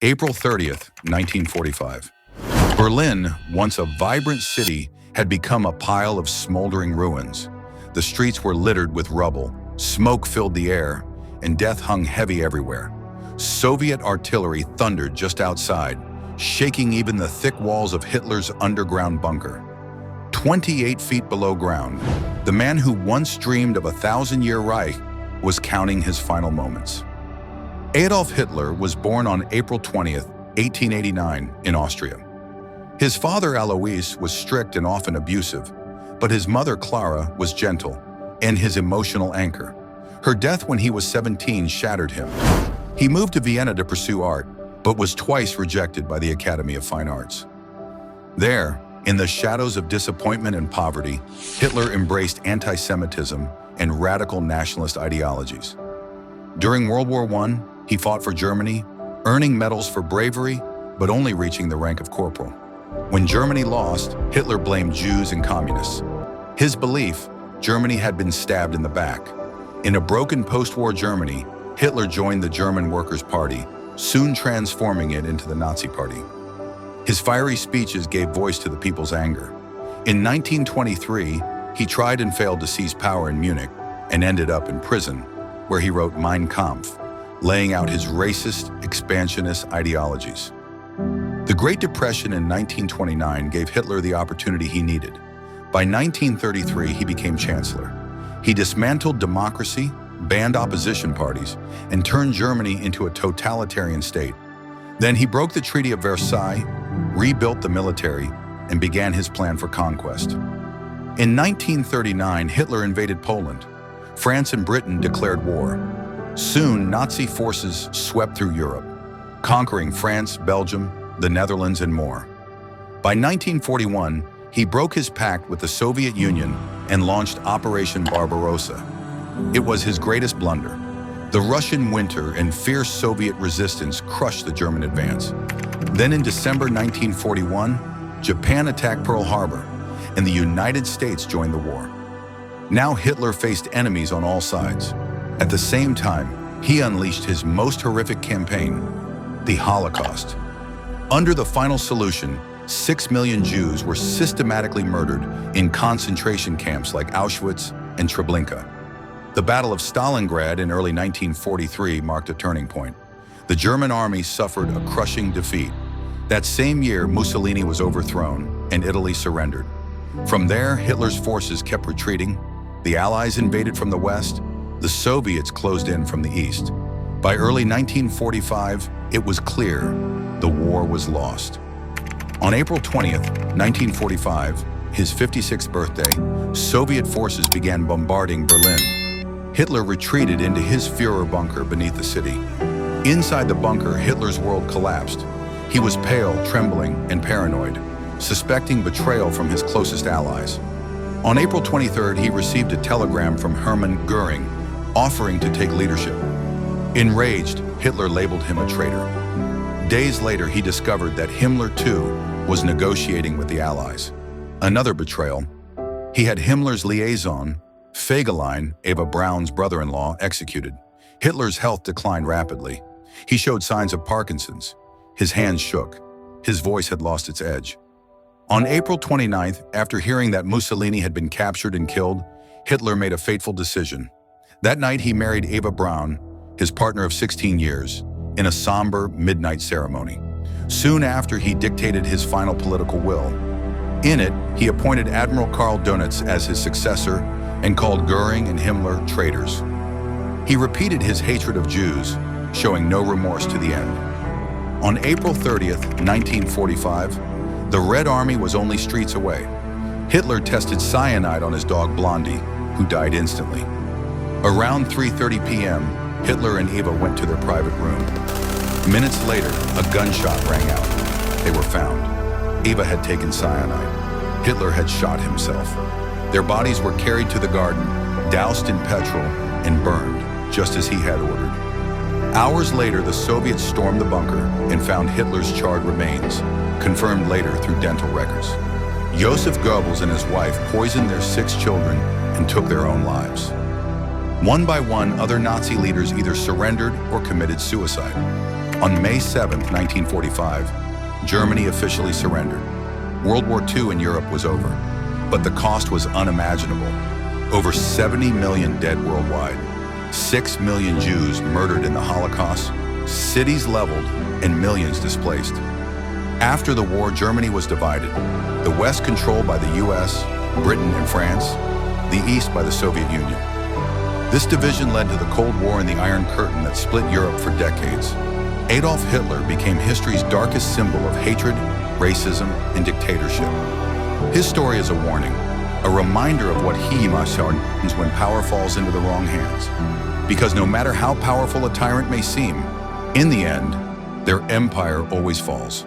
April 30th, 1945. Berlin, once a vibrant city, had become a pile of smoldering ruins. The streets were littered with rubble, smoke filled the air, and death hung heavy everywhere. Soviet artillery thundered just outside, shaking even the thick walls of Hitler's underground bunker. 28 feet below ground, the man who once dreamed of a 1,000-year Reich was counting his final moments. Adolf Hitler was born on April 20th, 1889, in Austria. His father, Alois, was strict and often abusive, but his mother, Clara, was gentle and his emotional anchor. Her death when he was 17 shattered him. He moved to Vienna to pursue art, but was twice rejected by the Academy of Fine Arts. There, in the shadows of disappointment and poverty, Hitler embraced anti-Semitism and radical nationalist ideologies. During World War I, he fought for Germany, earning medals for bravery, but only reaching the rank of corporal. When Germany lost, Hitler blamed Jews and communists. His belief, Germany had been stabbed in the back. In a broken post-war Germany, Hitler joined the German Workers' Party, soon transforming it into the Nazi Party. His fiery speeches gave voice to the people's anger. In 1923, he tried and failed to seize power in Munich and ended up in prison, where he wrote Mein Kampf, laying out his racist, expansionist ideologies. The Great Depression in 1929 gave Hitler the opportunity he needed. By 1933, he became chancellor. He dismantled democracy, banned opposition parties, and turned Germany into a totalitarian state. Then he broke the Treaty of Versailles, rebuilt the military, and began his plan for conquest. In 1939, Hitler invaded Poland. France and Britain declared war. Soon, Nazi forces swept through Europe, conquering France, Belgium, the Netherlands, and more. By 1941, he broke his pact with the Soviet Union and launched Operation Barbarossa. It was his greatest blunder. The Russian winter and fierce Soviet resistance crushed the German advance. Then in December 1941, Japan attacked Pearl Harbor, and the United States joined the war. Now Hitler faced enemies on all sides. At the same time, he unleashed his most horrific campaign, the Holocaust. Under the final solution, 6 million Jews were systematically murdered in concentration camps like Auschwitz and Treblinka. The Battle of Stalingrad in early 1943 marked a turning point. The German army suffered a crushing defeat. That same year, Mussolini was overthrown and Italy surrendered. From there, Hitler's forces kept retreating. The Allies invaded from the west. The Soviets closed in from the east. By early 1945, it was clear the war was lost. On April 20th, 1945, his 56th birthday, Soviet forces began bombarding Berlin. Hitler retreated into his Führerbunker beneath the city. Inside the bunker, Hitler's world collapsed. He was pale, trembling, and paranoid, suspecting betrayal from his closest allies. On April 23rd, he received a telegram from Hermann Göring, offering to take leadership. Enraged, Hitler labeled him a traitor. Days later, he discovered that Himmler, too, was negotiating with the Allies. Another betrayal. He had Himmler's liaison, Fegelein, Eva Braun's brother-in-law, executed. Hitler's health declined rapidly. He showed signs of Parkinson's. His hands shook. His voice had lost its edge. On April 29th, after hearing that Mussolini had been captured and killed, Hitler made a fateful decision. That night, he married Eva Braun, his partner of 16 years, in a somber midnight ceremony. Soon after, he dictated his final political will. In it, he appointed Admiral Karl Dönitz as his successor and called Göring and Himmler traitors. He repeated his hatred of Jews, showing no remorse to the end. On April 30th, 1945, the Red Army was only streets away. Hitler tested cyanide on his dog Blondie, who died instantly. Around 3:30 p.m., Hitler and Eva went to their private room. Minutes later, a gunshot rang out. They were found. Eva had taken cyanide. Hitler had shot himself. Their bodies were carried to the garden, doused in petrol, and burned, just as he had ordered. Hours later, the Soviets stormed the bunker and found Hitler's charred remains, confirmed later through dental records. Joseph Goebbels and his wife poisoned their 6 children and took their own lives. One by one, other Nazi leaders either surrendered or committed suicide. On May 7, 1945, Germany officially surrendered. World War II in Europe was over, but the cost was unimaginable. Over 70 million dead worldwide, 6 million Jews murdered in the Holocaust, cities leveled, and millions displaced. After the war, Germany was divided. The West controlled by the US, Britain, and France, the East by the Soviet Union. This division led to the Cold War and the Iron Curtain that split Europe for decades. Adolf Hitler became history's darkest symbol of hatred, racism, and dictatorship. His story is a warning, a reminder of what he must happens when power falls into the wrong hands. Because no matter how powerful a tyrant may seem, in the end, their empire always falls.